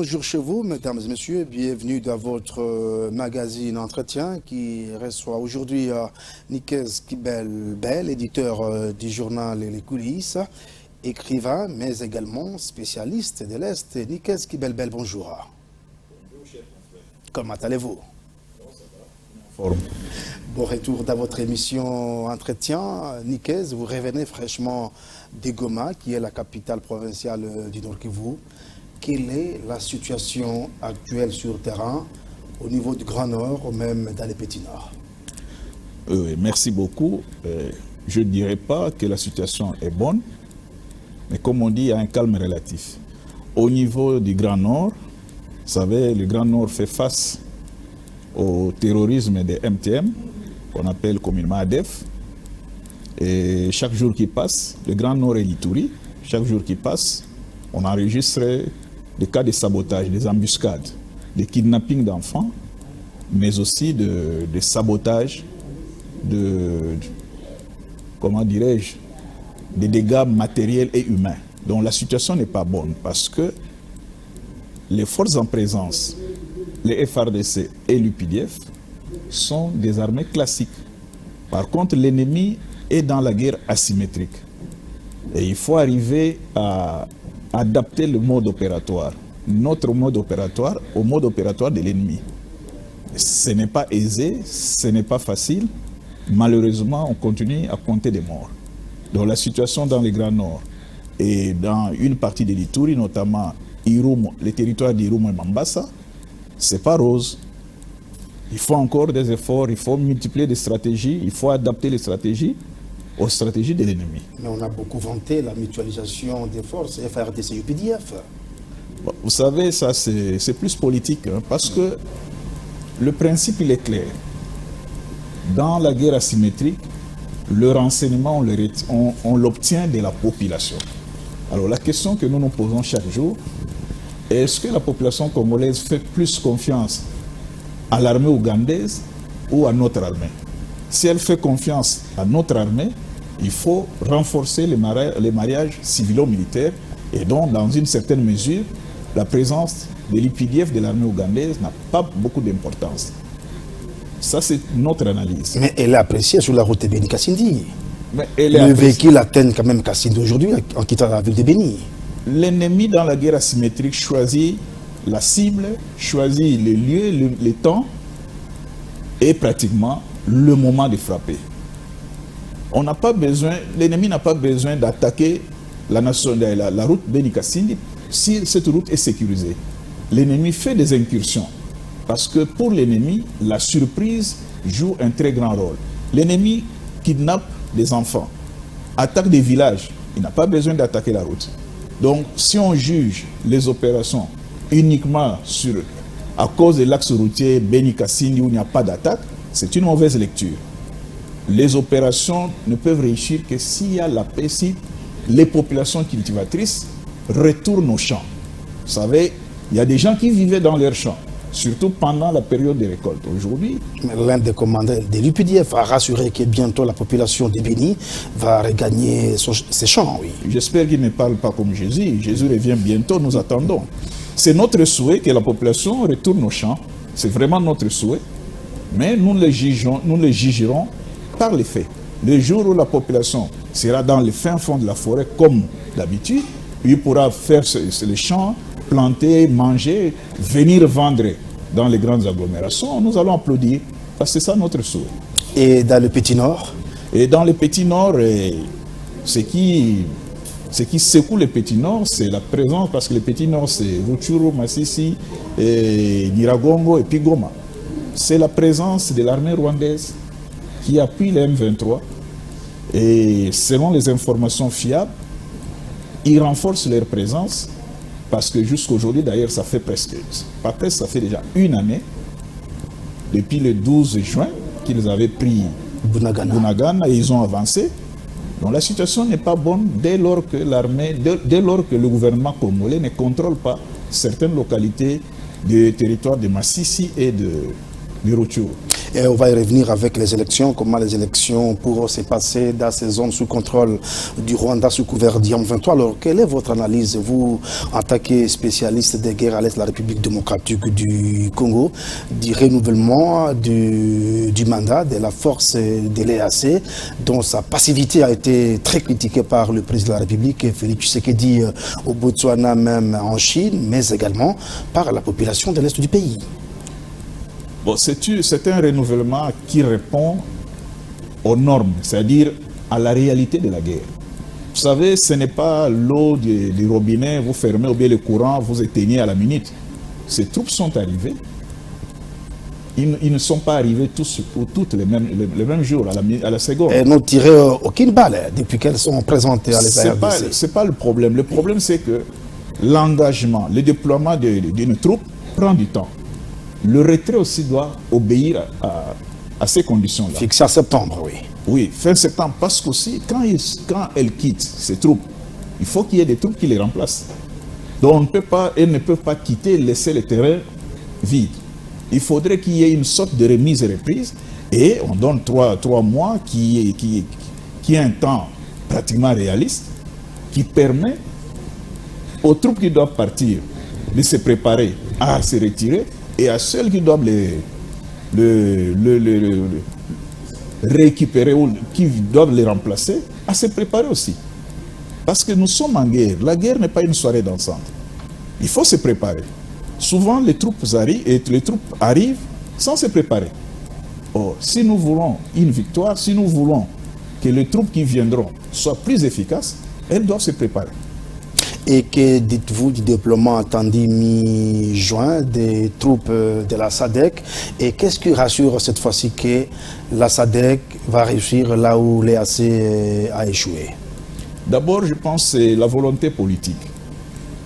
Bonjour chez vous, mesdames et messieurs. Bienvenue dans votre magazine Entretien qui reçoit aujourd'hui Nikez Kibel-Bel, éditeur du journal Les Coulisses, écrivain, mais également spécialiste de l'Est. Nikez Kibel-Bel, bonjour. Bonjour, cher confrère. Comment allez-vous? Bon, ça va, en forme. Bon retour dans votre émission Entretien. Nikez, vous revenez fraîchement de Goma, qui est la capitale provinciale du Nord Kivu. Quelle est la situation actuelle sur le terrain, au niveau du Grand Nord ou même dans les Petits Nord? Merci beaucoup. Je ne dirais pas que la situation est bonne, mais comme on dit, il y a un calme relatif. Au niveau du Grand Nord, vous savez, le Grand Nord fait face au terrorisme des MTM, qu'on appelle communément ADF. Et chaque jour qui passe, le Grand Nord et l'Ituri, chaque jour qui passe, on enregistre des cas de sabotage, des embuscades, des kidnappings d'enfants, mais aussi des sabotages, comment dirais-je, des dégâts matériels et humains. Donc la situation n'est pas bonne parce que les forces en présence, les FARDC et l'UPDF, sont des armées classiques. Par contre, l'ennemi est dans la guerre asymétrique. Et il faut arriver à adapter le mode opératoire, notre mode opératoire, au mode opératoire de l'ennemi. Ce n'est pas aisé, ce n'est pas facile. Malheureusement, on continue à compter des morts. Donc la situation dans le Grand Nord et dans une partie de l'Ituri, notamment Irumu, les territoires d'Irumu et Mambasa, c'est pas rose. Il faut encore des efforts, il faut multiplier des stratégies, il faut adapter les stratégies aux stratégies de l'ennemi. Mais on a beaucoup vanté la mutualisation des forces FARDC et UPDF. Bon, vous savez, ça c'est plus politique, hein, parce que le principe il est clair. Dans la guerre asymétrique, le renseignement, on l'obtient de la population. Alors la question que nous nous posons chaque jour, est-ce que la population congolaise fait plus confiance à l'armée ougandaise ou à notre armée? Si elle fait confiance à notre armée, il faut renforcer les mariages civilo-militaires et donc, dans une certaine mesure, la présence de l'IPDF de l'armée ougandaise n'a pas beaucoup d'importance. Ça, c'est notre analyse. Mais elle est appréciée sur la route de Beni-Kassindi. Le véhicule atteint quand même Kassindi aujourd'hui en quittant la ville de Beni. L'ennemi dans la guerre asymétrique choisit la cible, choisit le lieu, le temps et pratiquement le moment de frapper. On n'a pas besoin, l'ennemi n'a pas besoin d'attaquer la route Beni-Kassindi si cette route est sécurisée. L'ennemi fait des incursions parce que pour l'ennemi, la surprise joue un très grand rôle. L'ennemi kidnappe des enfants, attaque des villages, il n'a pas besoin d'attaquer la route. Donc si on juge les opérations uniquement à cause de l'axe routier Beni-Kassindi où il n'y a pas d'attaque, c'est une mauvaise lecture. Les opérations ne peuvent réussir que s'il y a la paix, si les populations cultivatrices retournent aux champs. Vous savez, il y a des gens qui vivaient dans leurs champs, surtout pendant la période des récoltes. Aujourd'hui, l'un des commandants de l'UPDF a rassuré que bientôt la population de Beni va regagner ses champs. Oui. J'espère qu'il ne parle pas comme Jésus. Jésus revient bientôt, nous attendons. C'est notre souhait que la population retourne aux champs. C'est vraiment notre souhait. Mais nous les jugerons par les faits. Le jour où la population sera dans le fin fond de la forêt, comme d'habitude, il pourra faire les champs, planter, manger, venir vendre dans les grandes agglomérations. Nous allons applaudir, parce que c'est ça notre souhait. Et dans le Petit Nord? Et dans le Petit Nord, ce qui secoue le Petit Nord, c'est la présence, parce que le Petit Nord, c'est Rutshuru, Masisi, Nyiragongo et puis Goma. C'est la présence de l'armée rwandaise qui appuie les M23 et selon les informations fiables, ils renforcent leur présence parce que jusqu'aujourd'hui, d'ailleurs, ça fait ça fait déjà une année, depuis le 12 juin, qu'ils avaient pris Bunagana et ils ont avancé. Donc la situation n'est pas bonne dès lors que le gouvernement congolais ne contrôle pas certaines localités du territoire de Massissi et de rupture. Et on va y revenir avec les élections, comment les élections pourront se passer dans ces zones sous contrôle du Rwanda sous couvert d'IAM 23. Alors, quelle est votre analyse, vous, en tant que spécialiste des guerres à l'Est de la République démocratique du Congo, du renouvellement du mandat de la force de l'EAC, dont sa passivité a été très critiquée par le président de la République, Félix Tshisekedi, au Botswana, même en Chine, mais également par la population de l'Est du pays? Bon, c'est un renouvellement qui répond aux normes, c'est-à-dire à la réalité de la guerre. Vous savez, ce n'est pas l'eau du robinet, vous fermez ou bien le courant, vous éteignez à la minute. Ces troupes sont arrivées. Ils ne sont pas arrivés tous ou toutes les mêmes jours, à la seconde. Elles n'ont tiré aucune balle depuis qu'elles sont présentées à l'EAC. Ce n'est pas le problème. Le problème, c'est que l'engagement, le déploiement d'une troupe prend du temps. Le retrait aussi doit obéir à ces conditions-là. Fixé à septembre, oui. Oui, fin septembre, parce qu'aussi, quand elles quittent ces troupes, il faut qu'il y ait des troupes qui les remplacent. Donc, elles ne peuvent pas quitter, laisser le terrain vide. Il faudrait qu'il y ait une sorte de remise et reprise, et on donne 3 mois qui est un temps pratiquement réaliste, qui permet aux troupes qui doivent partir de se préparer à se retirer, et à celles qui doivent les récupérer ou qui doivent les remplacer, à se préparer aussi. Parce que nous sommes en guerre. La guerre n'est pas une soirée dansante. Il faut se préparer. Souvent, les troupes arrivent sans se préparer. Or, si nous voulons une victoire, si nous voulons que les troupes qui viendront soient plus efficaces, elles doivent se préparer. Et que dites-vous du déploiement attendu mi-juin des troupes de la SADC? Et qu'est-ce qui rassure cette fois-ci que la SADC va réussir là où l'EAC a échoué? D'abord, je pense que c'est la volonté politique.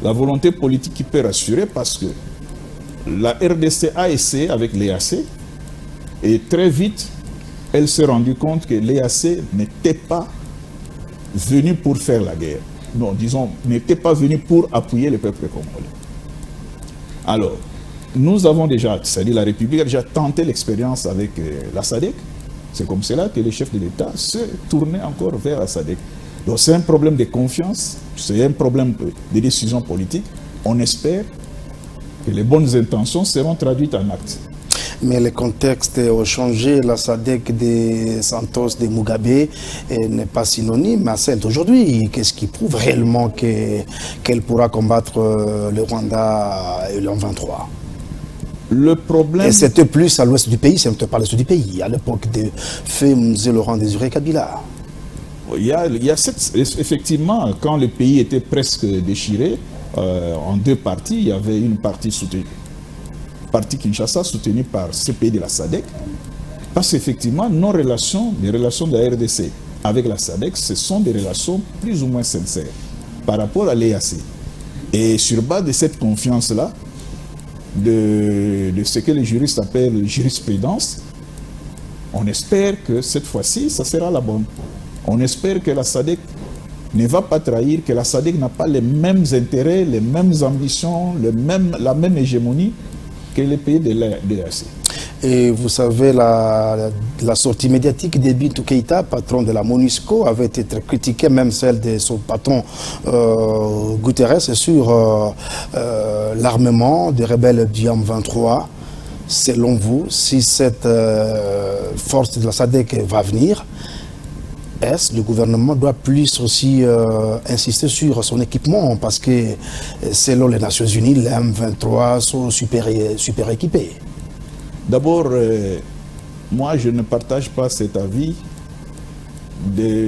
La volonté politique qui peut rassurer parce que la RDC a essayé avec l'EAC et très vite, elle s'est rendue compte que l'EAC n'était pas venu pour faire la guerre. Non, disons, n'était pas venu pour appuyer le peuple congolais. Alors, nous avons déjà, c'est-à-dire la République a déjà tenté l'expérience avec la SADC. C'est comme cela que le chef de l'État se tournait encore vers la SADC. Donc c'est un problème de confiance, c'est un problème de décision politique. On espère que les bonnes intentions seront traduites en actes. Mais le contexte a changé. La SADC de Santos, de Mugabe n'est pas synonyme à celle d'aujourd'hui. Qu'est-ce qui prouve réellement qu'elle pourra combattre le Rwanda et l'M23? Le problème... Et c'était plus à l'ouest du pays, c'était pas à l'est du pays, à l'époque de feu Laurent Désiré Kabila. Il y a effectivement, quand le pays était presque déchiré, en deux parties, il y avait une partie soutenue. Parti Kinshasa soutenu par ce pays de la SADC, parce qu'effectivement, nos relations, les relations de la RDC avec la SADC, ce sont des relations plus ou moins sincères par rapport à l'EAC. Et sur base de cette confiance-là, de ce que les juristes appellent jurisprudence, on espère que cette fois-ci, ça sera la bonne. On espère que la SADC ne va pas trahir, que la SADC n'a pas les mêmes intérêts, les mêmes ambitions, la même hégémonie que les pays de l'EAC. Et vous savez, la sortie médiatique de Bintou Keïta, patron de la MONUSCO, avait été très critiquée, même celle de son patron Guterres, sur l'armement des rebelles du M23. Selon vous, si cette force de la SADC va venir, est-ce le gouvernement doit plus aussi insister sur son équipement? Parce que selon les Nations Unies, les M23 sont super équipés. D'abord, moi je ne partage pas cet avis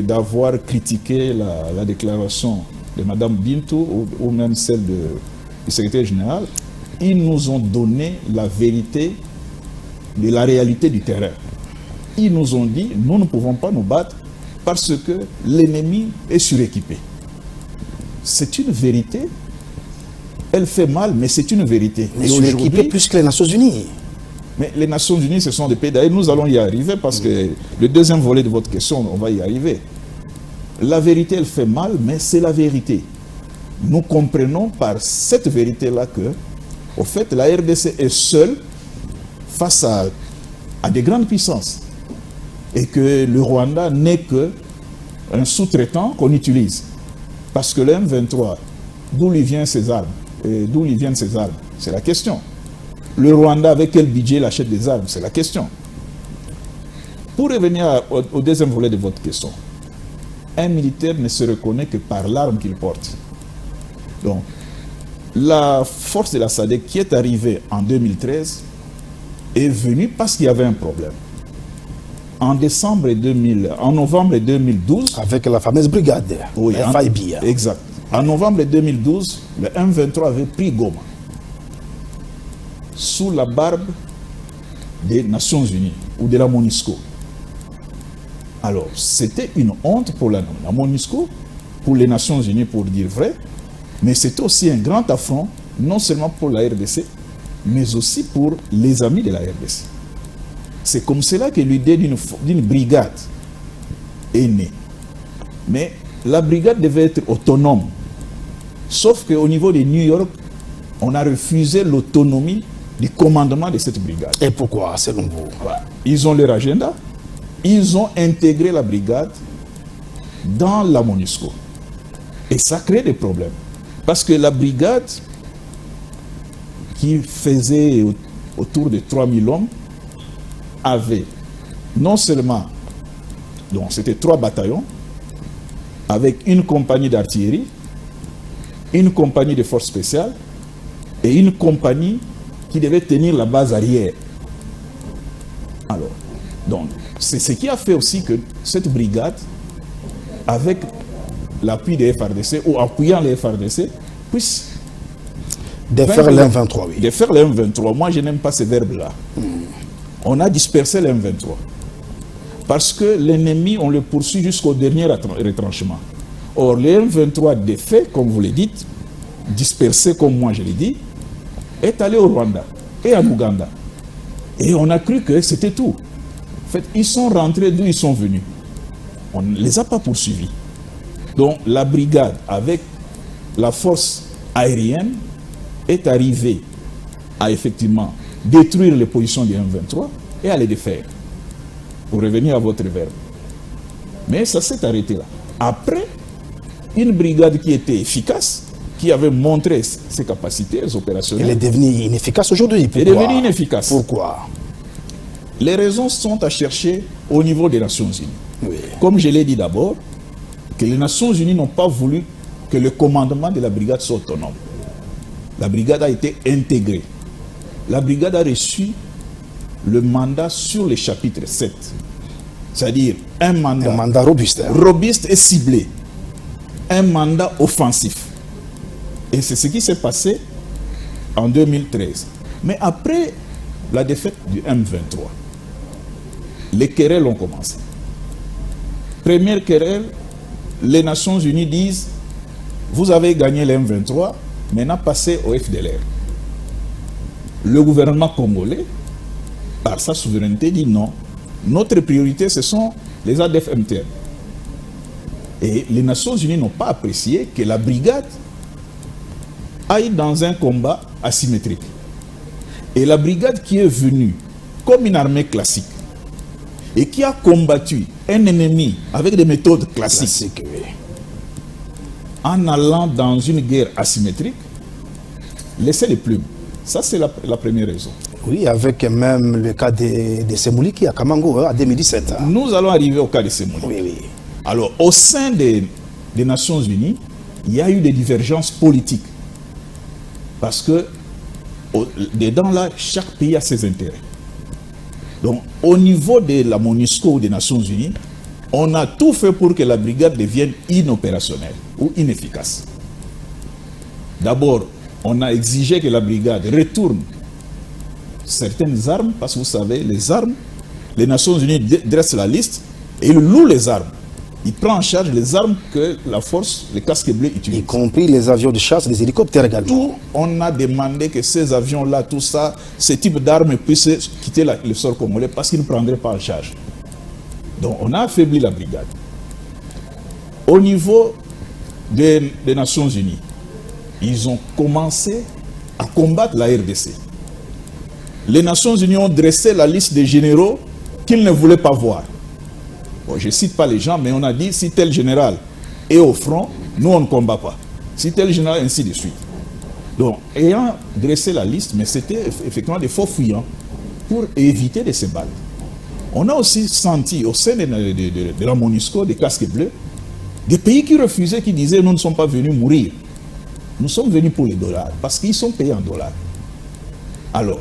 d'avoir critiqué la déclaration de Mme Bintou ou même celle du secrétaire général. Ils nous ont donné la vérité de la réalité du terrain. Ils nous ont dit, nous ne pouvons pas nous battre parce que l'ennemi est suréquipé. C'est une vérité. Elle fait mal, mais c'est une vérité. Mais suréquipé plus que les Nations Unies. Mais les Nations Unies, ce sont des pays. D'ailleurs, nous allons y arriver parce que le deuxième volet de votre question, on va y arriver. La vérité, elle fait mal, mais c'est la vérité. Nous comprenons par cette vérité-là que, au fait, la RDC est seule face à à des grandes puissances. Et que le Rwanda n'est qu'un sous-traitant qu'on utilise. Parce que le M23, d'où lui viennent ses armes? D'où lui viennent ces armes? C'est la question. Le Rwanda, avec quel budget il achète des armes? C'est la question. Pour revenir au deuxième volet de votre question, un militaire ne se reconnaît que par l'arme qu'il porte. Donc, la force de la SADC qui est arrivée en 2013 est venue parce qu'il y avait un problème. En novembre 2012... Avec la fameuse brigade, oui, FIB. Exact. En novembre 2012, le M23 avait pris Goma, sous la barbe des Nations Unies ou de la MONUSCO. Alors, c'était une honte pour la MONUSCO, pour les Nations Unies, pour dire vrai, mais c'était aussi un grand affront, non seulement pour la RDC, mais aussi pour les amis de la RDC. C'est comme cela que l'idée d'une brigade est née. Mais la brigade devait être autonome. Sauf qu'au niveau de New York, on a refusé l'autonomie du commandement de cette brigade. Et pourquoi, selon vous? Ils ont leur agenda. Ils ont intégré la brigade dans la MONUSCO. Et ça crée des problèmes. Parce que la brigade, qui faisait autour de 3000 hommes, avait non seulement, donc c'était 3 bataillons, avec une compagnie d'artillerie, une compagnie de forces spéciales et une compagnie qui devait tenir la base arrière. Alors, donc, c'est ce qui a fait aussi que cette brigade, avec l'appui des FARDC ou appuyant les FARDC, puisse défaire le M23, oui. Défaire le M23. Moi, je n'aime pas ces verbes-là. On a dispersé le M23. Parce que l'ennemi, on le poursuit jusqu'au dernier retranchement. Or, le M23 défait, comme vous le dites, dispersé, comme moi je l'ai dit, est allé au Rwanda et en Ouganda. Et on a cru que c'était tout. En fait, ils sont rentrés d'où ils sont venus. On ne les a pas poursuivis. Donc, la brigade, avec la force aérienne, est arrivée à effectivement détruire les positions du M23 et à les défaire. Pour revenir à votre verbe. Mais ça s'est arrêté là. Après, une brigade qui était efficace, qui avait montré ses capacités opérationnelles. Elle est devenue inefficace aujourd'hui. Elle est devenue inefficace. Pourquoi? Les raisons sont à chercher au niveau des Nations Unies. Oui. Comme je l'ai dit d'abord, que les Nations Unies n'ont pas voulu que le commandement de la brigade soit autonome. La brigade a été intégrée. La brigade a reçu le mandat sur le chapitre 7. C'est-à-dire un mandat robuste. Robuste et ciblé. Un mandat offensif. Et c'est ce qui s'est passé en 2013. Mais après la défaite du M23, les querelles ont commencé. Première querelle, les Nations Unies disent vous avez gagné le M23, maintenant passez au FDLR. Le gouvernement congolais, par sa souveraineté, dit non. Notre priorité, ce sont les ADF MTN. Et les Nations Unies n'ont pas apprécié que la brigade aille dans un combat asymétrique. Et la brigade qui est venue comme une armée classique et qui a combattu un ennemi avec des méthodes classiques, oui. En allant dans une guerre asymétrique, laissez les plumes. Ça, c'est la première raison. Oui, avec même le cas de Semouliki à Kamango en 2017. Nous allons arriver au cas de Semouliki. Oui, oui. Alors, au sein des Nations Unies, il y a eu des divergences politiques. Parce que, dedans là, chaque pays a ses intérêts. Donc, au niveau de la MONUSCO ou des Nations Unies, on a tout fait pour que la brigade devienne inopérationnelle ou inefficace. D'abord, on a exigé que la brigade retourne certaines armes, parce que vous savez, les armes, les Nations Unies dressent la liste et ils louent les armes. Ils prennent en charge les armes que la force, les casques bleus utilisent. Y compris les avions de chasse, les hélicoptères également. Tout, on a demandé que ces avions-là, tout ça, ce type d'armes puissent quitter le sol congolais parce qu'ils ne prendraient pas en charge. Donc on a affaibli la brigade. Au niveau des Nations Unies, ils ont commencé à combattre la RDC. les Nations Unies ont dressé la liste des généraux qu'ils ne voulaient pas voir. Bon, je ne cite pas les gens, mais on a dit si tel général est au front, nous on ne combat pas. Si tel général, ainsi de suite. Donc, ayant dressé la liste, mais c'était effectivement des faux fuyants pour éviter de se battre. On a aussi senti au sein de la MONUSCO, des casques bleus, des pays qui refusaient, qui disaient nous ne sommes pas venus mourir. Nous sommes venus pour les dollars, parce qu'ils sont payés en dollars. Alors,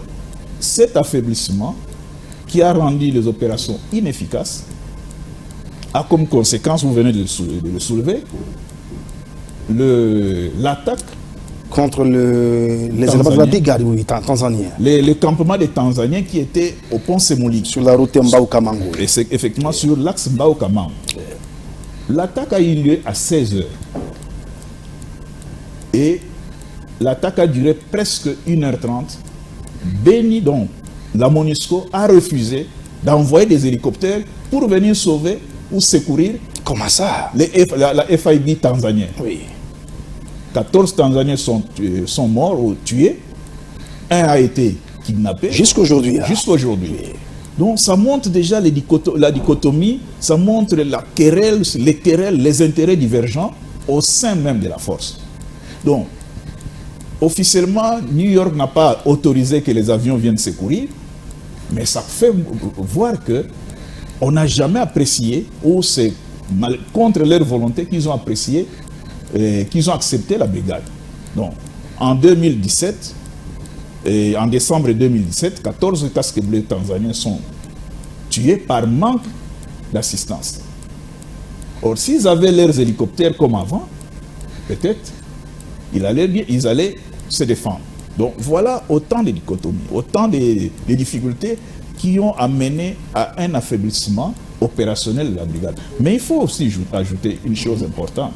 cet affaiblissement qui a rendu les opérations inefficaces a comme conséquence, vous venez de le soulever, l'attaque contre les éléments de la brigade, oui, tanzaniens. Les campements des Tanzaniens qui étaient au pont Semuli. Sur la route Mbao-Kamango. Et c'est effectivement sur l'axe Mbao-Kamango. L'attaque a eu lieu à 16 h. Et l'attaque a duré presque 1h30. Béni donc, la MONUSCO a refusé d'envoyer des hélicoptères pour venir sauver ou secourir. Comment ça? La FIB tanzanienne. Oui. 14 Tanzaniens sont morts ou tués. Un a été kidnappé. Jusqu'aujourd'hui. Jusqu'aujourd'hui. Oui. Donc ça montre déjà la dichotomie, ça montre la querelle, les querelles, les intérêts divergents au sein même de la force. Donc, officiellement, New York n'a pas autorisé que les avions viennent secourir, mais ça fait voir que on n'a jamais apprécié, ou c'est contre leur volonté qu'ils ont apprécié, qu'ils ont accepté la brigade. Donc, en 2017, et en décembre 2017, 14 casques bleus tanzaniens sont tués par manque d'assistance. Or, s'ils avaient leurs hélicoptères comme avant, peut-être ils allaient se défendre. Donc voilà autant de dichotomies, autant de difficultés qui ont amené à un affaiblissement opérationnel de la brigade. Mais il faut aussi ajouter une chose importante.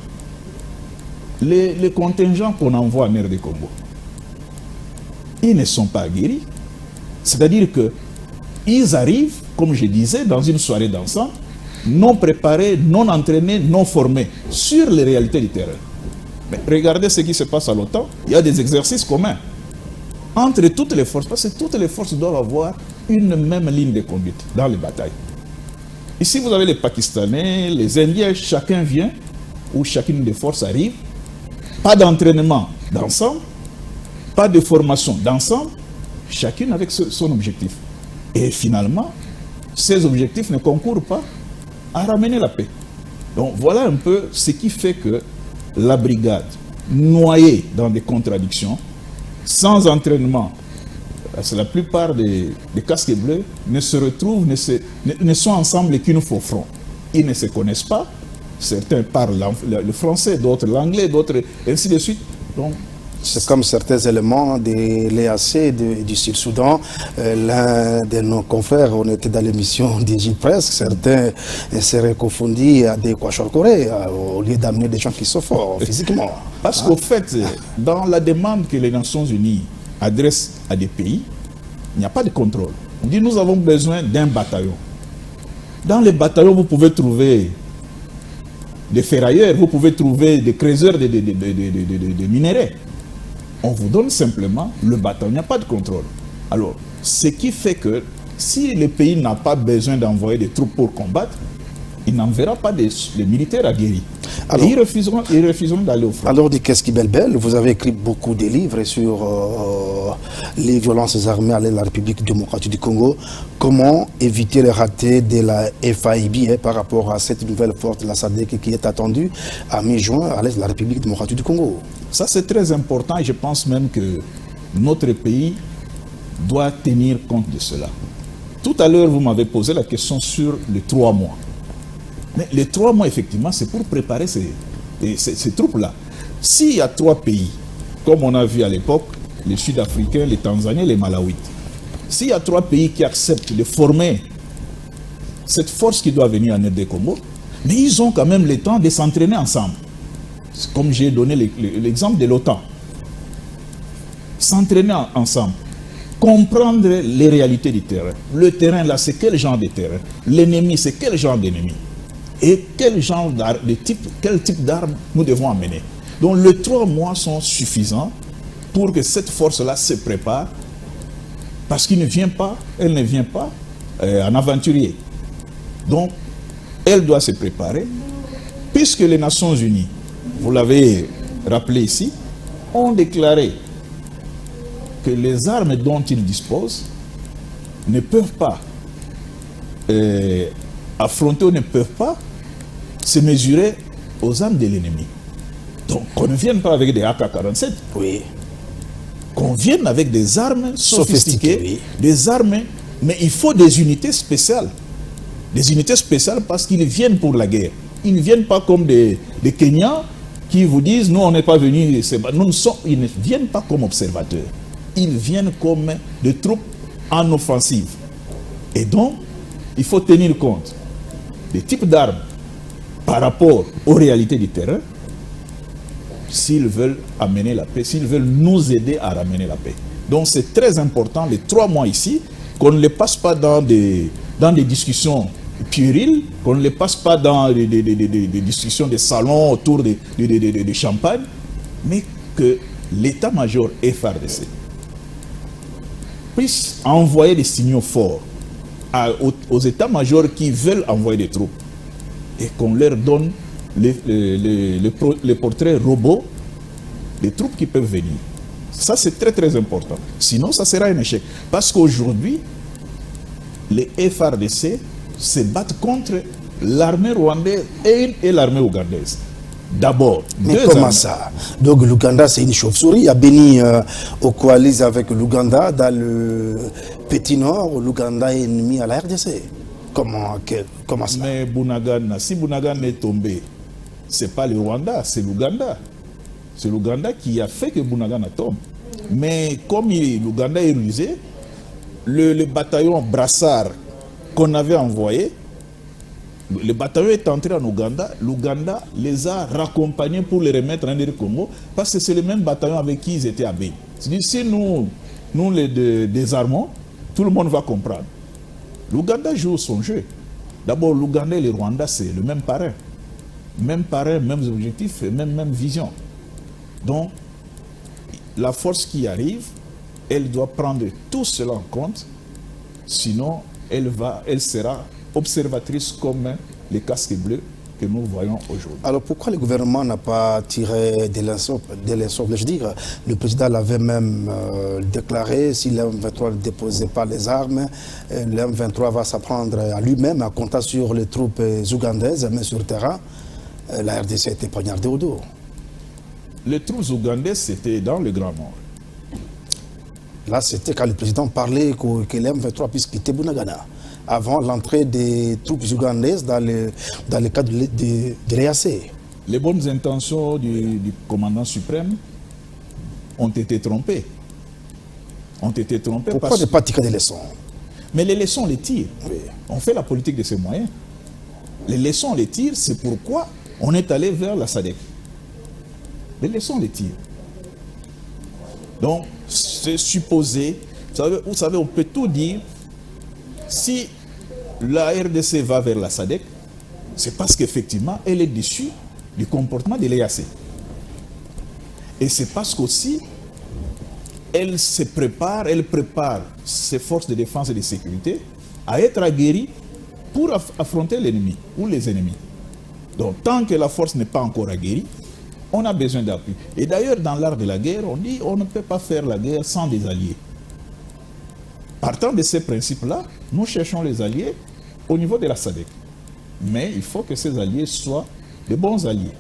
Les contingents qu'on envoie en RD Congo, ils ne sont pas aguerris. C'est-à-dire qu'ils arrivent, comme je disais, dans une soirée d'ensemble, non préparés, non entraînés, non formés sur les réalités du terrain. Mais regardez ce qui se passe à l'OTAN. Il y a des exercices communs entre toutes les forces, parce que toutes les forces doivent avoir une même ligne de conduite dans les batailles. Ici, vous avez les Pakistanais, les Indiens, chacun vient, ou chacune des forces arrive. Pas d'entraînement d'ensemble, pas de formation d'ensemble, chacune avec son objectif. Et finalement, ces objectifs ne concourent pas à ramener la paix. Donc voilà un peu ce qui fait que la brigade, noyée dans des contradictions, sans entraînement, parce que la plupart des casques bleus ne se retrouvent, ne sont ensemble qu'une fois au front. Ils ne se connaissent pas. Certains parlent le français, d'autres l'anglais, d'autres ainsi de suite. Donc, c'est comme certains éléments de l'EAC du Sud-Soudan. L'un de nos confrères, on était dans l'émission DigiPresse, certains seraient confondus à des Kwachorkoré au lieu d'amener des gens qui sont forts physiquement. Parce qu'au fait, dans la demande que les Nations Unies adressent à des pays, il n'y a pas de contrôle. On dit nous avons besoin d'un bataillon. Dans les bataillons, vous pouvez trouver des ferrailleurs, vous pouvez trouver des creuseurs de minerais. On vous donne simplement le bataillon, il n'y a pas de contrôle. Alors, ce qui fait que si le pays n'a pas besoin d'envoyer des troupes pour combattre, il n'enverra pas des militaires aguerris. Alors, et ils refuseront d'aller au front. Alors, Nikes Kibelbel, vous avez écrit beaucoup de livres sur les violences armées à la République démocratique du Congo. Comment éviter les ratés de la FIB par rapport à cette nouvelle force de la SADC qui est attendue à mi-juin à l'est de la République démocratique du Congo? Ça, c'est très important et je pense même que notre pays doit tenir compte de cela. Tout à l'heure, vous m'avez posé la question sur les 3 mois. Mais les 3 mois, effectivement, c'est pour préparer ces troupes-là. S'il y a 3 pays, comme on a vu à l'époque, les Sud-Africains, les Tanzaniens, les Malawites, s'il y a 3 pays qui acceptent de former cette force qui doit venir en RD Congo, mais ils ont quand même le temps de s'entraîner ensemble. Comme j'ai donné l'exemple de l'OTAN. S'entraîner ensemble. Comprendre les réalités du terrain. Le terrain, là, c'est quel genre de terrain? L'ennemi, c'est quel genre d'ennemi? Et quel type d'armes nous devons amener? Donc, les 3 mois sont suffisants pour que cette force-là se prépare Parce qu'il ne vient pas, elle ne vient pas en aventurier. Donc, elle doit se préparer, puisque les Nations Unies, vous l'avez rappelé ici, ont déclaré que les armes dont ils disposent ne peuvent pas affronter ou ne peuvent pas se mesurer aux armes de l'ennemi. Donc, qu'on ne vienne pas avec des AK-47. Oui. Qu'on vienne avec des armes sophistiquées, Oui. des armes, mais il faut des unités spéciales. Des unités spéciales parce qu'ils viennent pour la guerre. Ils ne viennent pas comme des Kenyans qui vous disent, nous on n'est pas venus, ils ne viennent pas comme observateurs. Ils viennent comme des troupes en offensive. Et donc, il faut tenir compte des types d'armes par rapport aux réalités du terrain, s'ils veulent amener la paix, s'ils veulent nous aider à ramener la paix. Donc c'est très important, les 3 mois ici, qu'on ne les passe pas dans des discussions puériles, qu'on ne les passe pas dans des discussions de salons autour de champagne, mais que l'état-major FARDC puisse envoyer des signaux forts aux états-majors qui veulent envoyer des troupes et qu'on leur donne les portraits robots des troupes qui peuvent venir. Ça, c'est très très important. Sinon, ça sera un échec. Parce qu'aujourd'hui, les FARDC se battent contre l'armée rwandaise et l'armée ougandaise. D'abord. Mais comment ça? Donc l'Ouganda, c'est une chauve-souris. Il y a Béni au coalisé avec l'Ouganda dans le Petit Nord. L'Ouganda est ennemi à la RDC. Comment ça? Mais Bunagana, si Bunagana est tombé, c'est pas le Rwanda, c'est l'Ouganda. C'est l'Ouganda qui a fait que Bunagana tombe. Mais comme l'Ouganda est rusé, le bataillon Brassard qu'on avait envoyé, le bataillon est entré en Ouganda, l'Ouganda les a raccompagnés pour les remettre en Congo, parce que c'est le même bataillon avec qui ils étaient à Béni. C'est-à-dire, si nous les désarmons, tout le monde va comprendre. L'Ouganda joue son jeu. D'abord, l'Ouganda et le Rwanda, c'est le même parrain. Même parrain, mêmes objectifs, même vision. Donc, la force qui arrive, elle doit prendre tout cela en compte, sinon elle sera observatrice comme les casques bleus que nous voyons aujourd'hui. Alors pourquoi le gouvernement n'a pas tiré de l'ensemble? Je veux dire, le président l'avait même déclaré, si l'M23 ne déposait pas les armes, l'M23 va s'apprendre à lui-même à compter sur les troupes ougandaises, mais sur le terrain, la RDC était poignardée au dos. Les troupes ougandaises, c'était dans le Grand Nord. Là, c'était quand le président parlait que l'M23 puisse quitter Bunagana, avant l'entrée des troupes ougandaises dans le cadre de l'EAC. Les bonnes intentions du commandant suprême ont été trompées. Pourquoi ne pas tirer des leçons? Mais les leçons, on les tire. Oui. On fait la politique de ses moyens. Les leçons, on les tire, c'est pourquoi on est allé vers la SADC. Les leçons, on les tire. Donc, c'est supposé, vous savez, on peut tout dire. Si la RDC va vers la SADC, c'est parce qu'effectivement, elle est déçue du comportement de l'EAC. Et c'est parce qu'aussi, elle prépare ses forces de défense et de sécurité à être aguerries pour affronter l'ennemi ou les ennemis. Donc, tant que la force n'est pas encore aguerrie, on a besoin d'appui. Et d'ailleurs, dans l'art de la guerre, on dit on ne peut pas faire la guerre sans des alliés. Partant de ces principes-là, nous cherchons les alliés au niveau de la SADC. Mais il faut que ces alliés soient de bons alliés.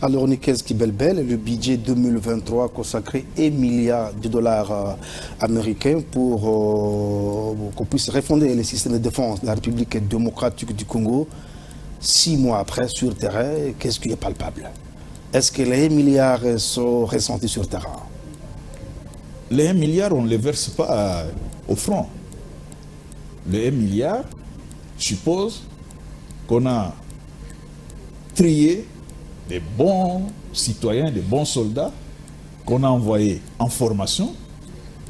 Alors, Nikes Kibelbel, le budget 2023 consacré 1 milliard de dollars américains pour qu'on puisse refonder les systèmes de défense de la République démocratique du Congo. 6 mois après, sur terrain, qu'est-ce qui est palpable? Est-ce que les 1 milliard sont ressentis sur terrain? Les 1 milliard, on ne les verse pas au front. Les 1 milliard suppose qu'on a trié des bons citoyens, des bons soldats, qu'on a envoyés en formation,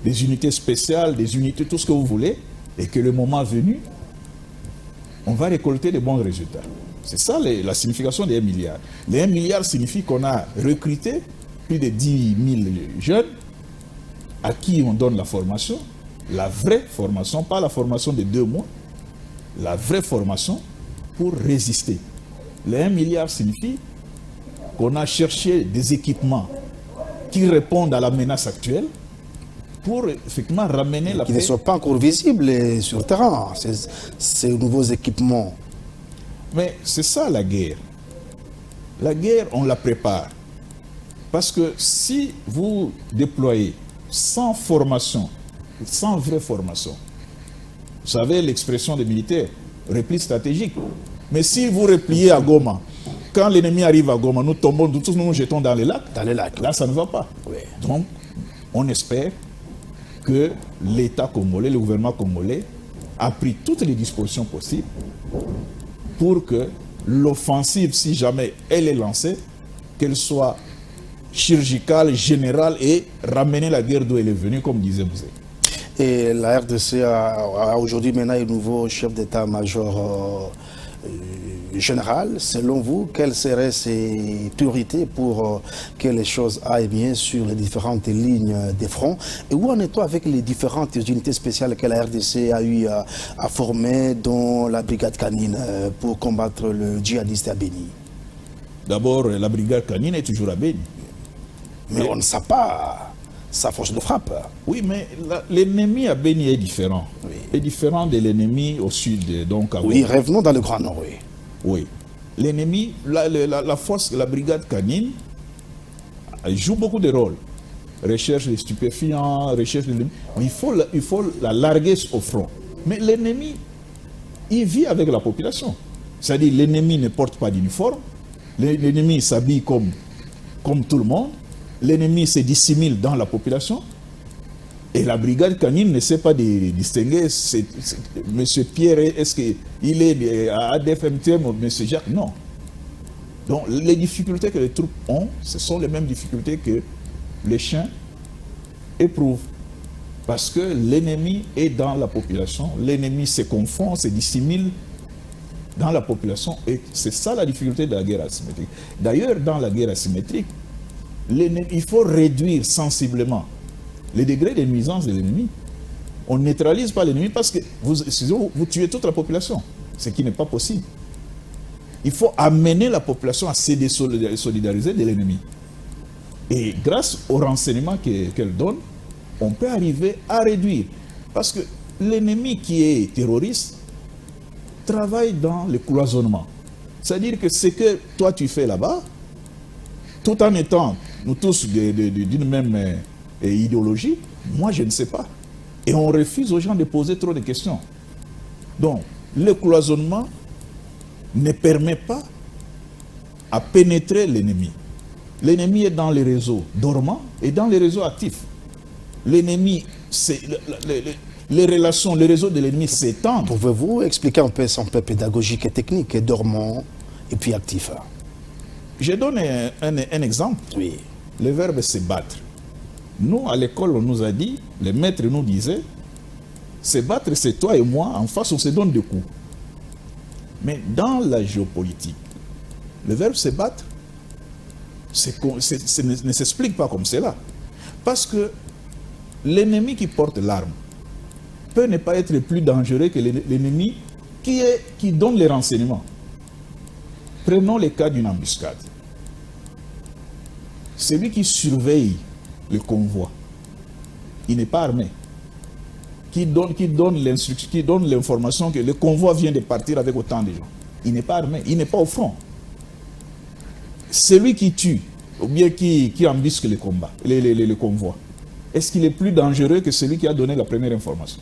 des unités spéciales, des unités, tout ce que vous voulez, et que le moment venu, on va récolter de bons résultats. C'est ça la signification des 1 milliard. Les 1 milliard signifie qu'on a recruté plus de 10 000 jeunes à qui on donne la formation, la vraie formation, pas la formation de 2 mois, la vraie formation pour résister. Les 1 milliard signifie qu'on a cherché des équipements qui répondent à la menace actuelle pour effectivement ramener la paix. Qui ne sont pas encore visibles sur le terrain, ces nouveaux équipements. Mais c'est ça la guerre. La guerre, on la prépare. Parce que si vous déployez sans formation, sans vraie formation, vous savez l'expression des militaires, repli stratégique. Mais si vous repliez à Goma, quand l'ennemi arrive à Goma, nous tombons, tous nous jetons dans les lacs. Dans les lacs. Là, ça ne va pas. Oui. Donc, on espère que l'État congolais, le gouvernement congolais, a pris toutes les dispositions possibles pour que l'offensive, si jamais elle est lancée, qu'elle soit chirurgicale, générale et ramener la guerre d'où elle est venue, comme disait Mouzé. Et la RDC a aujourd'hui maintenant un nouveau chef d'état-major général. Selon vous, quelles seraient ses priorités pour que les choses aillent bien sur les différentes lignes des fronts? Et où en est-on avec les différentes unités spéciales que la RDC a eu à former, dont la brigade canine, pour combattre le djihadiste à Béni? D'abord, la brigade canine est toujours à Béni. Mais on ne sait pas sa force de frappe. Oui, mais l'ennemi à Béni est différent. Oui. Est différent de l'ennemi au sud. Donc à oui, revenons dans le Grand Nord, oui. Oui. L'ennemi, la force, la brigade canine, joue beaucoup de rôles. Recherche des stupéfiants, recherche de l'ennemi. Mais il faut la larguer au front. Mais l'ennemi, il vit avec la population. C'est-à-dire l'ennemi ne porte pas d'uniforme. L'ennemi s'habille comme tout le monde. L'ennemi se dissimule dans la population. Et la brigade canine ne sait pas distinguer. Monsieur Pierre, est-ce qu'il est à ADFMTM ou Monsieur Jacques? Non. Donc les difficultés que les troupes ont, ce sont les mêmes difficultés que les chiens éprouvent. Parce que l'ennemi est dans la population. L'ennemi se confond, se dissimule dans la population. Et c'est ça la difficulté de la guerre asymétrique. D'ailleurs, dans la guerre asymétrique, il faut réduire sensiblement les degrés de nuisance de l'ennemi. On ne neutralise pas l'ennemi parce que vous tuez toute la population, ce qui n'est pas possible. Il faut amener la population à se désolidariser de l'ennemi. Et grâce aux renseignements qu'elle donne, on peut arriver à réduire. Parce que l'ennemi qui est terroriste travaille dans le cloisonnement. C'est-à-dire que ce que toi tu fais là-bas, tout en étant nous tous d'une même idéologie, moi je ne sais pas. Et on refuse aux gens de poser trop de questions. Donc, le cloisonnement ne permet pas à pénétrer l'ennemi. L'ennemi est dans les réseaux dormants et dans les réseaux actifs. L'ennemi, les relations, les réseaux de l'ennemi s'étendent. Pouvez-vous expliquer un peu son peu pédagogique et technique, et dormant et puis actif? Je donne un exemple. Oui. Le verbe se battre. Nous, à l'école, on nous a dit, les maîtres nous disaient, se battre, c'est toi et moi, en face, on se donne des coups. Mais dans la géopolitique, le verbe se battre ne s'explique pas comme cela. Parce que l'ennemi qui porte l'arme peut ne pas être plus dangereux que l'ennemi qui donne les renseignements. Prenons le cas d'une embuscade. Celui qui surveille le convoi, il n'est pas armé. Qui donne l'instruction, qui donne l'information que le convoi vient de partir avec autant de gens. Il n'est pas armé, il n'est pas au front. Celui qui tue, ou bien qui embusque le convoi, est-ce qu'il est plus dangereux que celui qui a donné la première information?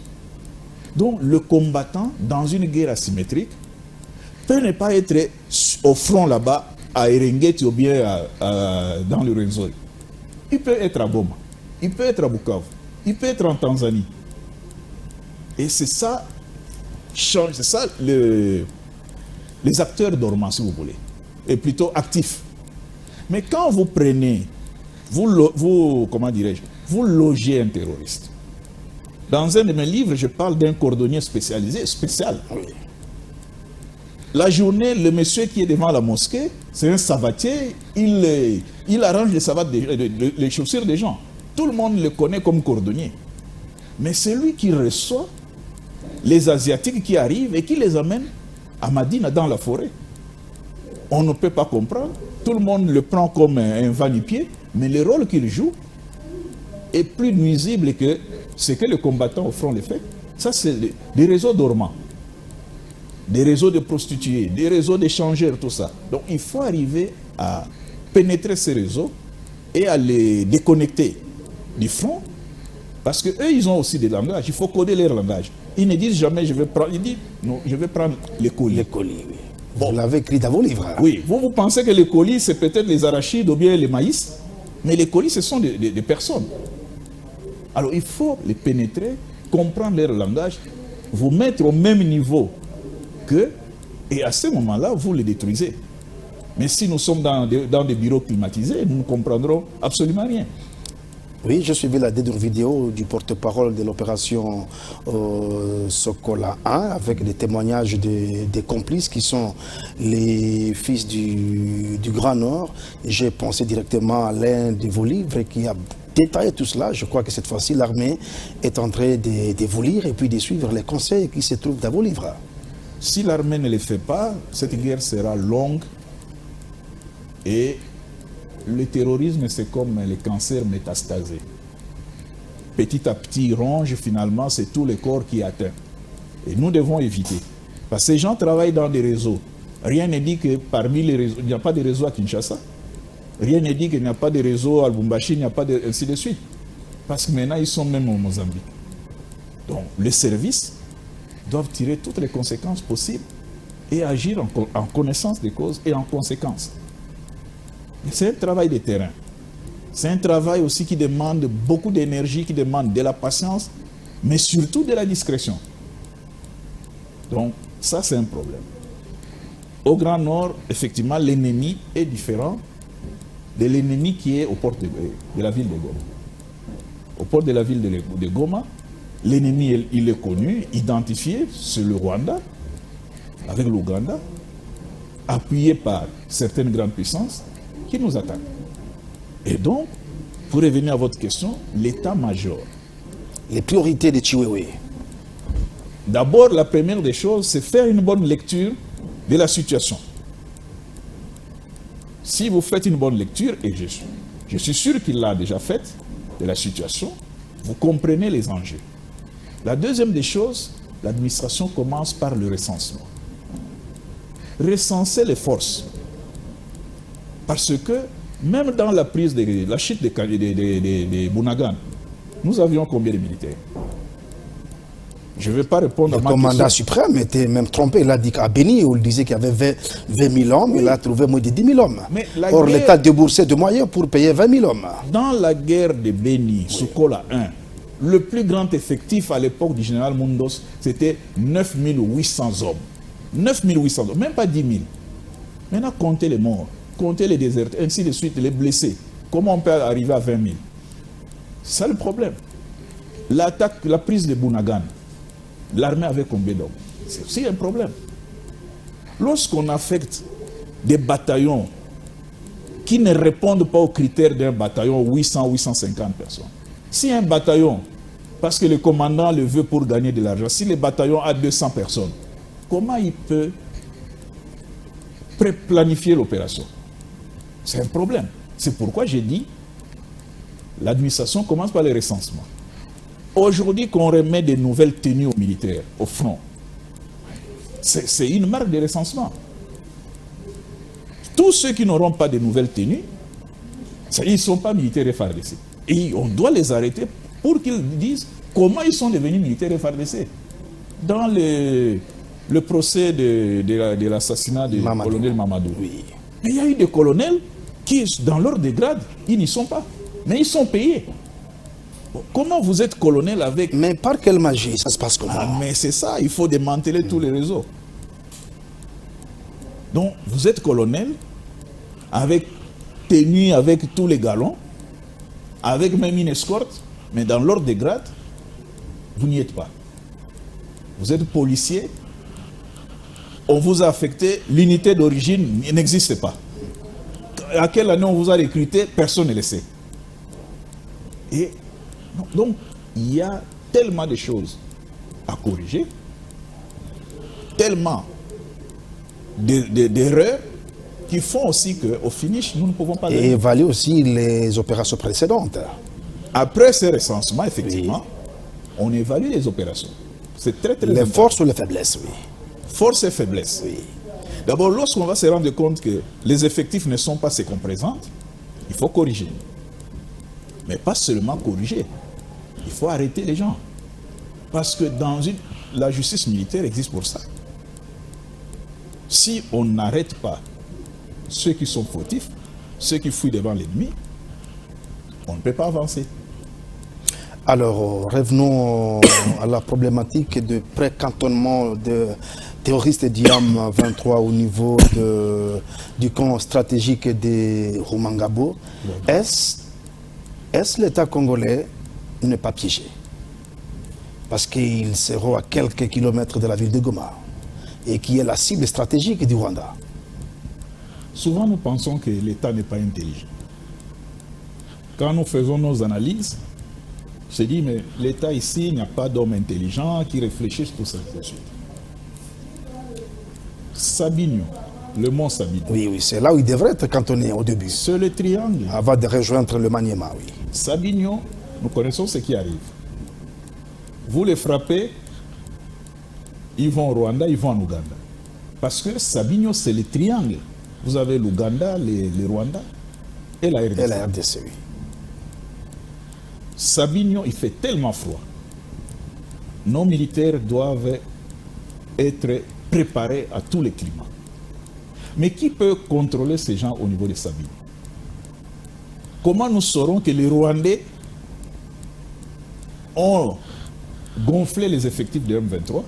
Donc le combattant, dans une guerre asymétrique, peut ne pas être au front là-bas, à Erenguet ou bien dans le Rwenzori. Il peut être à Goma, il peut être à Bukavu, il peut être en Tanzanie. Et c'est ça, les acteurs dormants, si vous voulez, et plutôt actifs. Mais quand vous prenez, comment dirais-je, vous logez un terroriste. Dans un de mes livres, je parle d'un cordonnier spécial. Oui. La journée, le monsieur qui est devant la mosquée, c'est un savatier, il arrange les savates, les chaussures des gens. Tout le monde le connaît comme cordonnier. Mais c'est lui qui reçoit les Asiatiques qui arrivent et qui les amène à Madina, dans la forêt. On ne peut pas comprendre. Tout le monde le prend comme un va-nu-pied, mais le rôle qu'il joue est plus nuisible que ce que les combattants au front les fait. Ça, c'est des réseaux dormants, des réseaux de prostituées, des réseaux d'échangeurs, tout ça. Donc, il faut arriver à pénétrer ces réseaux et à les déconnecter du front, parce qu'eux, ils ont aussi des langages. Il faut coder leur langage. Ils ne disent jamais, je vais prendre, ils disent, non, je vais prendre les colis. Les colis, oui. Bon. Vous l'avez écrit dans vos livres. Hein? Oui, vous pensez que les colis, c'est peut-être les arachides ou bien les maïs, mais les colis, ce sont des personnes. Alors, il faut les pénétrer, comprendre leur langage, vous mettre au même niveau qu'eux, et à ce moment-là, vous les détruisez. Mais si nous sommes dans des bureaux climatisés, nous ne comprendrons absolument rien. Oui, j'ai suivi la dernière vidéo du porte-parole de l'opération Sokola 1 avec des témoignages des complices qui sont les fils du Grand Nord. J'ai pensé directement à l'un de vos livres qui a détaillé tout cela. Je crois que cette fois-ci, l'armée est en train de vous lire et puis de suivre les conseils qui se trouvent dans vos livres. Si l'armée ne les fait pas, cette guerre sera longue et le terrorisme, c'est comme les cancers métastasés. Petit à petit, ronge, finalement, c'est tout le corps qui est atteint. Et nous devons éviter. Parce que ces gens travaillent dans des réseaux. Rien ne dit que parmi les réseaux, il n'y a pas de réseau à Kinshasa. Rien ne dit qu'il n'y a pas de réseau à Lubumbashi, il n'y a pas de... ainsi de suite. Parce que maintenant, ils sont même au Mozambique. Donc, les services doivent tirer toutes les conséquences possibles et agir en connaissance des causes et en conséquence. C'est un travail de terrain. C'est un travail aussi qui demande beaucoup d'énergie, qui demande de la patience, mais surtout de la discrétion. Donc, ça, c'est un problème. Au Grand Nord, effectivement, l'ennemi est différent de l'ennemi qui est aux portes de la ville de Goma. Au port de la ville de Goma, l'ennemi, il est connu, identifié, c'est le Rwanda, avec l'Ouganda, appuyé par certaines grandes puissances, qui nous attaquent. Et donc, pour revenir à votre question, l'état-major. Les priorités de Chiwewe. D'abord, la première des choses, c'est faire une bonne lecture de la situation. Si vous faites une bonne lecture, et je suis sûr qu'il l'a déjà faite, de la situation, vous comprenez les enjeux. La deuxième des choses, l'administration commence par le recensement. Recenser les forces. Parce que même dans la prise de la chute de Bunagana, nous avions combien de militaires? Je ne vais pas répondre à ma question. Le commandant suprême était même trompé. Il a dit qu'à Béni, où il disait qu'il y avait 20 000 hommes, oui. Il a trouvé moins de 10 000 hommes. Or, l'État déboursait de moyens pour payer 20 000 hommes. Dans la guerre de Béni, oui. Sokola 1, le plus grand effectif à l'époque du général Mundos, c'était 9 800 hommes. 9 800 hommes, même pas 10 000. Maintenant, comptez les morts, comptez les désertés, ainsi de suite, les blessés. Comment on peut arriver à 20 000? C'est ça le problème. L'attaque, la prise de Bunagana, l'armée avait combien d'hommes? C'est aussi un problème. Lorsqu'on affecte des bataillons qui ne répondent pas aux critères d'un bataillon 800-850 personnes, si un bataillon, parce que le commandant le veut pour gagner de l'argent, si le bataillon a 200 personnes, comment il peut planifier l'opération? C'est un problème. C'est pourquoi j'ai dit l'administration commence par le recensement. Aujourd'hui, qu'on remet des nouvelles tenues aux militaires, au front, c'est une marque de recensement. Tous ceux qui n'auront pas de nouvelles tenues, ils ne sont pas militaires FARDC. Et on doit les arrêter pour qu'ils disent comment ils sont devenus militaires FARDC. Dans le procès de l'assassinat du colonel Mamadou, oui. Mais il y a eu des colonels qui, dans leur dégrade, ils n'y sont pas. Mais ils sont payés. Comment vous êtes colonel avec... Mais par quelle magie ça se passe comment? Mais c'est ça, il faut démanteler tous les réseaux. Donc, vous êtes colonel, avec tenue, avec tous les galons, avec même une escorte, mais dans l'ordre des grades, vous n'y êtes pas. Vous êtes policier, on vous a affecté, l'unité d'origine n'existe pas. À quelle année on vous a recruté, personne ne le sait. Et donc, il y a tellement de choses à corriger, tellement d'erreurs qui font aussi qu'au finish, nous ne pouvons pas... Et évaluer aussi les opérations précédentes. Après ces recensements, effectivement, on évalue les opérations. C'est très, très Les important. forces ou les faiblesses, oui. Force et faiblesse. Oui. D'abord, lorsqu'on va se rendre compte que les effectifs ne sont pas ce qu'on présente, il faut corriger. Mais pas seulement corriger. Il faut arrêter les gens. Parce que la justice militaire existe pour ça. Si on n'arrête pas ceux qui sont fautifs, ceux qui fuient devant l'ennemi, on ne peut pas avancer. Alors, revenons à la problématique de pré-cantonnement de terroristes d'IAM 23 au niveau du camp stratégique de Rumangabo. Est-ce l'État congolais n'est pas piégé? Parce qu'ils seront à quelques kilomètres de la ville de Goma et qui est la cible stratégique du Rwanda. Souvent, nous pensons que l'État n'est pas intelligent. Quand nous faisons nos analyses, on se dit, mais l'État ici, il n'y a pas d'hommes intelligents qui réfléchissent tout ça de suite. Sabinho, le mont Sabinho. Oui, oui, c'est là où il devrait être cantonné au début. C'est le triangle. Avant de rejoindre le Maniema, oui. Sabinho, nous connaissons ce qui arrive. Vous les frappez, ils vont au Rwanda, ils vont en Ouganda. Parce que Sabinho, c'est le triangle. Vous avez l'Ouganda, le Rwanda et la RDC. Et la RDC, oui. Sabinho, il fait tellement froid. Nos militaires doivent être préparés à tous les climats. Mais qui peut contrôler ces gens au niveau de Sabinho? Comment nous saurons que les Rwandais ont gonflé les effectifs de M23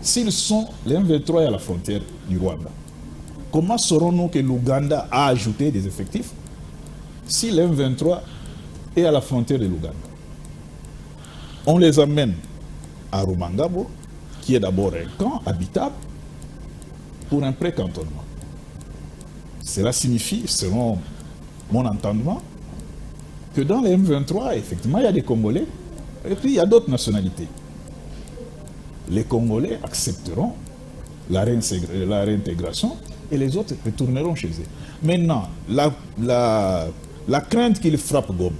s'ils sont, les M23 est à la frontière du Rwanda? Comment saurons-nous que l'Ouganda a ajouté des effectifs si le M23 est à la frontière de l'Ouganda? On les amène à Rumangabo, qui est d'abord un camp habitable, pour un pré-cantonnement. Cela signifie, selon mon entendement, que dans les M23, effectivement, il y a des Congolais, et puis il y a d'autres nationalités. Les Congolais accepteront la réintégration et les autres retourneront chez eux. Maintenant, la crainte qu'ils frappent Goma.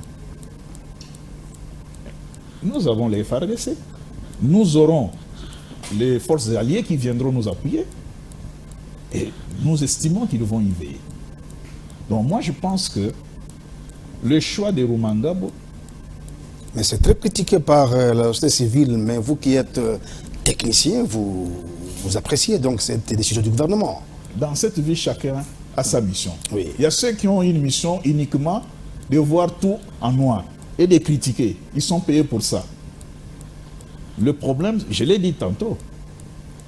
Nous avons les FARDC, nous aurons les forces alliées qui viendront nous appuyer et nous estimons qu'ils vont y veiller. Donc moi je pense que le choix de Rumangabo... Mais c'est très critiqué par la société civile, mais vous qui êtes technicien, vous appréciez donc cette décision du gouvernement. Dans cette vie, chacun a sa mission. Oui. Il y a ceux qui ont une mission uniquement de voir tout en noir et de critiquer. Ils sont payés pour ça. Le problème, je l'ai dit tantôt,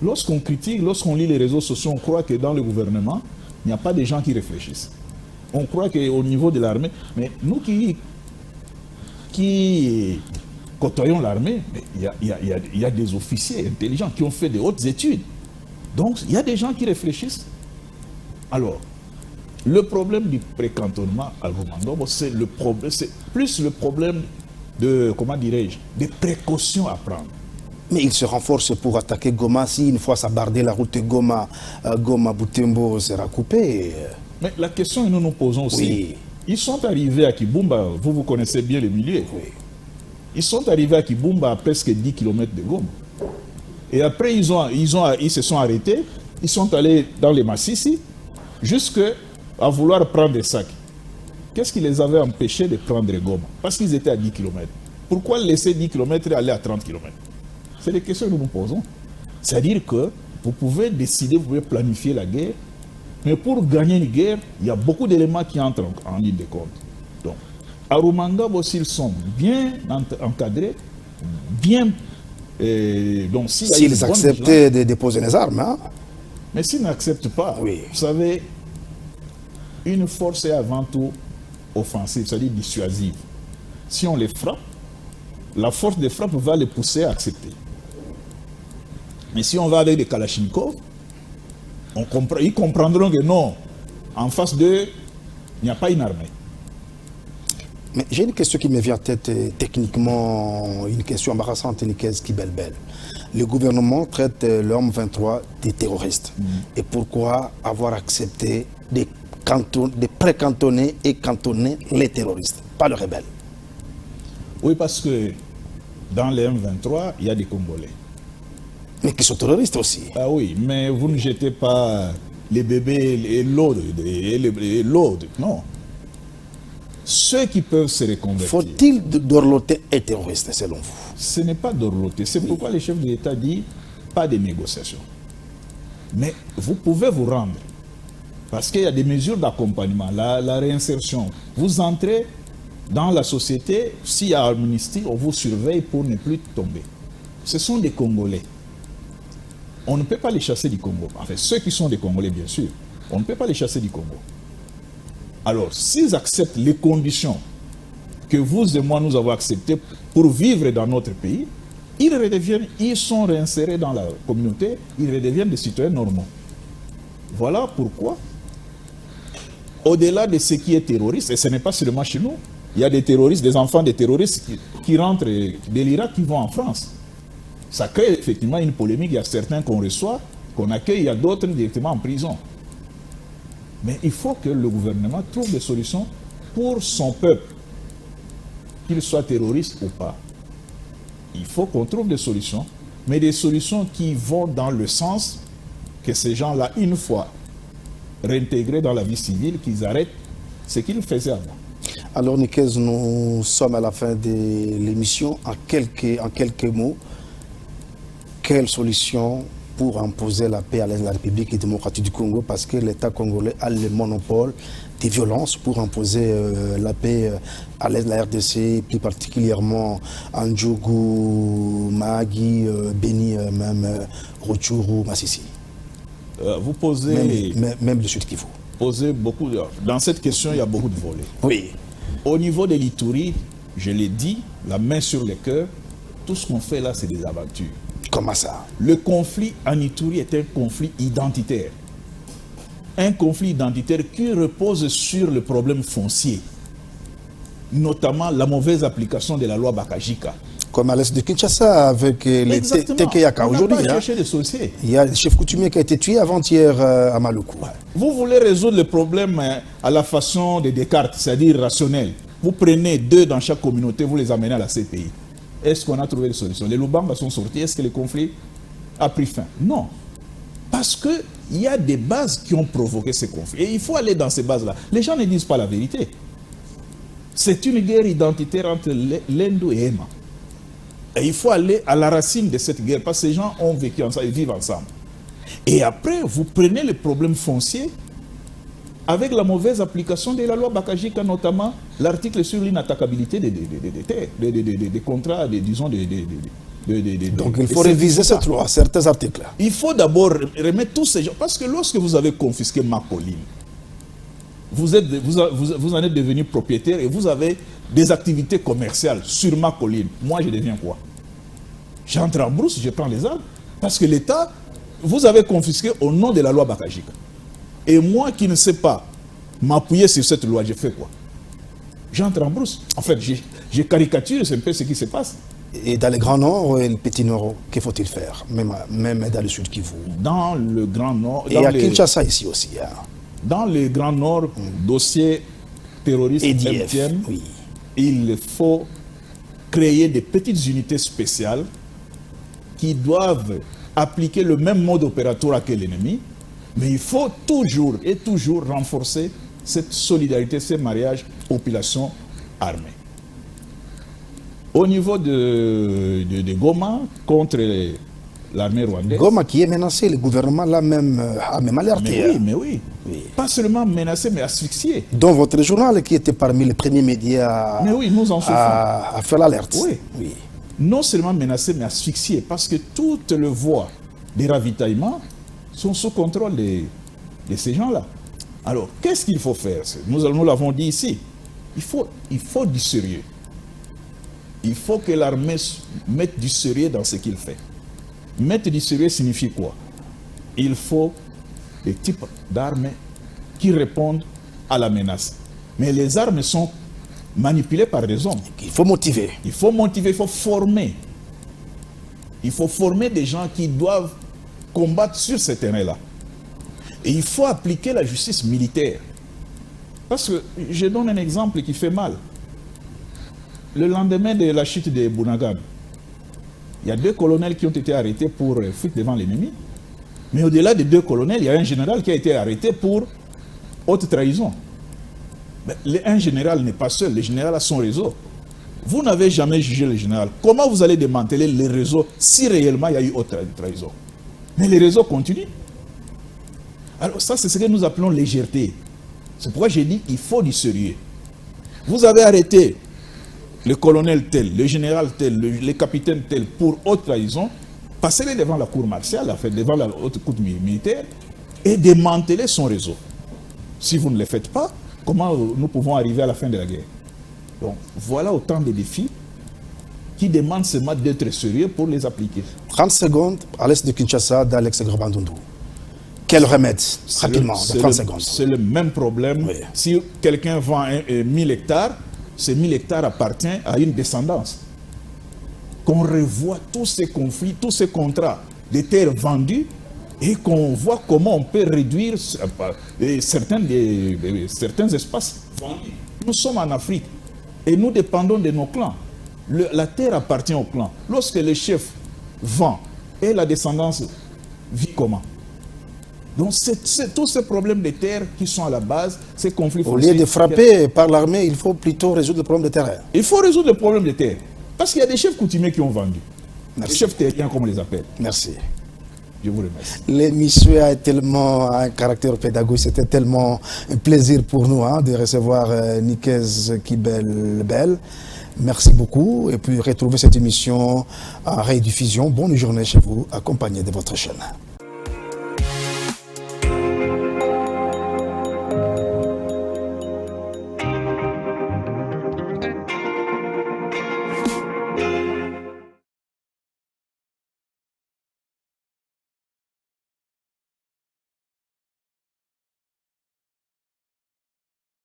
lorsqu'on critique, lorsqu'on lit les réseaux sociaux, on croit que dans le gouvernement, il n'y a pas de gens qui réfléchissent. On croit qu'au niveau de l'armée, mais nous qui côtoyons l'armée, il y a des officiers intelligents qui ont fait de hautes études. Donc, il y a des gens qui réfléchissent. Alors, le problème du précantonnement à Rumangabo, c'est plus le problème de, comment dirais-je, des précautions à prendre. Mais il se renforce pour attaquer Goma si une fois ça bardé la route Goma-Butembo sera coupée. Mais la question que nous nous posons aussi, Oui. Ils sont arrivés à Kibumba, vous connaissez bien le milieu. Oui. Ils sont arrivés à Kibumba à presque 10 km de Goma. Et après, ils se sont arrêtés, ils sont allés dans les Massissi, jusqu'à vouloir prendre des sacs. Qu'est-ce qui les avait empêchés de prendre Goma? Parce qu'ils étaient à 10 km. Pourquoi laisser 10 km et aller à 30 km? C'est des questions que nous nous posons. C'est-à-dire que vous pouvez décider, vous pouvez planifier la guerre, mais pour gagner une guerre, il y a beaucoup d'éléments qui entrent en ligne de compte. Donc, à Rumangabo, s'ils sont bien encadrés, bien... donc, s'ils acceptaient de déposer les armes, hein? Mais s'ils n'acceptent pas, Oui. vous savez, une force est avant tout offensive, c'est-à-dire dissuasive. Si on les frappe, la force de frappe va les pousser à accepter. Mais si on va avec des Kalachnikov, ils comprendront que non, en face d'eux, il n'y a pas une armée. Mais j'ai une question qui me vient en tête, techniquement, une question embarrassante, Nikez Kibelbel. Le gouvernement traite l'homme 23 des terroristes. Et pourquoi avoir accepté de pré-cantonner et cantonner les terroristes, pas les rebelles? Oui, parce que dans les M23, il y a des Congolais. Mais qui sont terroristes aussi. Ah oui, mais vous ne jetez pas les bébés et l'aude, non. Ceux qui peuvent se reconvertir. Faut-il dorloter et terroriste, selon vous? Ce n'est pas dorloter. C'est pourquoi les chefs de l'État disent pas de négociation. Mais vous pouvez vous rendre. Parce qu'il y a des mesures d'accompagnement, la réinsertion. Vous entrez dans la société, s'il y a amnistie, on vous surveille pour ne plus tomber. Ce sont des Congolais. On ne peut pas les chasser du Congo. Enfin, ceux qui sont des Congolais, bien sûr, on ne peut pas les chasser du Congo. Alors, s'ils acceptent les conditions que vous et moi nous avons acceptées pour vivre dans notre pays, ils sont réinsérés dans la communauté, ils redeviennent des citoyens normaux. Voilà pourquoi, au-delà de ce qui est terroriste, et ce n'est pas seulement chez nous, il y a des terroristes, des enfants de terroristes qui rentrent de l'Irak, qui vont en France. Ça crée effectivement une polémique. Il y a certains qu'on reçoit, qu'on accueille, il y a d'autres directement en prison. Mais il faut que le gouvernement trouve des solutions pour son peuple, qu'il soit terroriste ou pas. Il faut qu'on trouve des solutions, mais des solutions qui vont dans le sens que ces gens-là, une fois réintégrés dans la vie civile, qu'ils arrêtent ce qu'ils faisaient avant. Alors, Nikez, nous sommes à la fin de l'émission. En quelques mots, quelle solution pour imposer la paix à l'est de la République démocratique du Congo, parce que l'État congolais a le monopole des violences pour imposer la paix à l'est de la RDC, plus particulièrement en Djougou, Mahagi, Beni, même Rutshuru, Massissi. Vous posez... Même le Sud Kivu. Posez beaucoup dans cette question, il y a beaucoup de volets. Oui. Au niveau de l'Ituri, je l'ai dit, la main sur le cœur, tout ce qu'on fait là, c'est des aventures. Comment ça? Le conflit en Ituri est un conflit identitaire. Un conflit identitaire qui repose sur le problème foncier, notamment la mauvaise application de la loi Bakajika. Comme à l'est de Kinshasa avec les Tekeyaka aujourd'hui. Il y a le chef coutumier qui a été tué avant-hier à Maluku. Ouais. Vous voulez résoudre le problème à la façon de Descartes, c'est-à-dire rationnel. Vous prenez 2 dans chaque communauté, vous les amenez à la CPI. Est-ce qu'on a trouvé des solutions? Les Lubanga sont sortis. Est-ce que le conflit a pris fin? Non. Parce qu'il y a des bases qui ont provoqué ce conflit. Et il faut aller dans ces bases-là. Les gens ne disent pas la vérité. C'est une guerre identitaire entre Lendo et Emma. Et il faut aller à la racine de cette guerre, parce que ces gens ont vécu ensemble, ils vivent ensemble. Et après, vous prenez le problème foncier avec la mauvaise application de la loi Bakajika, notamment l'article sur l'inattaquabilité des contrats, disons, donc il faut réviser cette loi, certains articles. Il faut d'abord remettre tous ces gens, parce que lorsque vous avez confisqué ma colline, vous en êtes devenu propriétaire et vous avez des activités commerciales sur ma colline. Moi, je deviens quoi? J'entre en brousse, je prends les armes. Parce que l'État, vous avez confisqué au nom de la loi Bakajika. Et moi qui ne sais pas m'appuyer sur cette loi, je fais quoi? J'entre en brousse. En fait, je caricature, c'est un peu ce qui se passe. Et dans le Grand Nord et le Petit Nord, que faut-il faire? Même dans le Sud Kivu. Dans le Grand Nord... Et à Kinshasa ici aussi. Hein. Dans le Grand Nord, dossier terroriste MTM, oui. Il faut créer des petites unités spéciales qui doivent appliquer le même mode opératoire que l'ennemi, mais il faut toujours renforcer cette solidarité, ces mariages population armée. Au niveau de Goma, contre l'armée rwandaise... Goma qui est menacé, le gouvernement l'a même alerté. Mais oui. Pas seulement menacé, mais asphyxié. Dont votre journal qui était parmi les premiers médias à faire l'alerte. Oui. Non seulement menacé, mais asphyxié, parce que toutes les voies de ravitaillement sont sous contrôle de ces gens-là. Alors, qu'est-ce qu'il faut faire? Nous l'avons dit ici. Il faut du sérieux. Il faut que l'armée mette du sérieux dans ce qu'il fait. Mettre du sérieux signifie quoi? Il faut des types d'armes qui répondent à la menace. Mais les armes sont manipulés par des hommes. Il faut motiver. Il faut motiver, il faut former. Il faut former des gens qui doivent combattre sur ce terrain-là. Et il faut appliquer la justice militaire. Parce que je donne un exemple qui fait mal. Le lendemain de la chute de Bounagan, il y a 2 colonels qui ont été arrêtés pour fuite devant l'ennemi. Mais au-delà des 2 colonels, il y a un général qui a été arrêté pour haute trahison. Mais un général n'est pas seul, le général a son réseau. Vous n'avez jamais jugé le général. Comment vous allez démanteler les réseaux si réellement il y a eu haute trahison? Mais les réseaux continuent. Alors ça, c'est ce que nous appelons légèreté. C'est pourquoi j'ai dit qu'il faut du sérieux. Vous avez arrêté le colonel tel, le général tel, le capitaine tel pour haute trahison, passez-les devant la cour martiale, devant la haute cour militaire, et démanteler son réseau. Si vous ne le faites pas, comment nous pouvons arriver à la fin de la guerre? Donc voilà autant de défis qui demandent seulement d'être sérieux pour les appliquer. 30 secondes à l'est de Kinshasa, d'Alex Grabandundu. Quel remède, rapidement, dans 30 secondes? C'est le même problème. Oui. Si quelqu'un vend 1000 hectares, ces 1000 hectares appartiennent à une descendance. Qu'on revoie tous ces conflits, tous ces contrats de terres vendues et qu'on voit comment on peut réduire certains espaces vendus. Nous sommes en Afrique et nous dépendons de nos clans. La terre appartient aux clans. Lorsque le chef vend et la descendance vit comment? Donc c'est tous ces problèmes de terre qui sont à la base, ces conflits fonciers. Au lieu de frapper par l'armée, il faut plutôt résoudre le problème de terre. Il faut résoudre le problème de terre. Parce qu'il y a des chefs coutumiers qui ont vendu. Merci. Des chefs terriens, comme on les appelle. Merci. Je vous remercie. L'émission a tellement un caractère pédagogique, c'était tellement un plaisir pour nous de recevoir Nikez Kibel-Bel. Merci beaucoup et puis retrouvez cette émission en rediffusion. Bonne journée chez vous, accompagné de votre chaîne.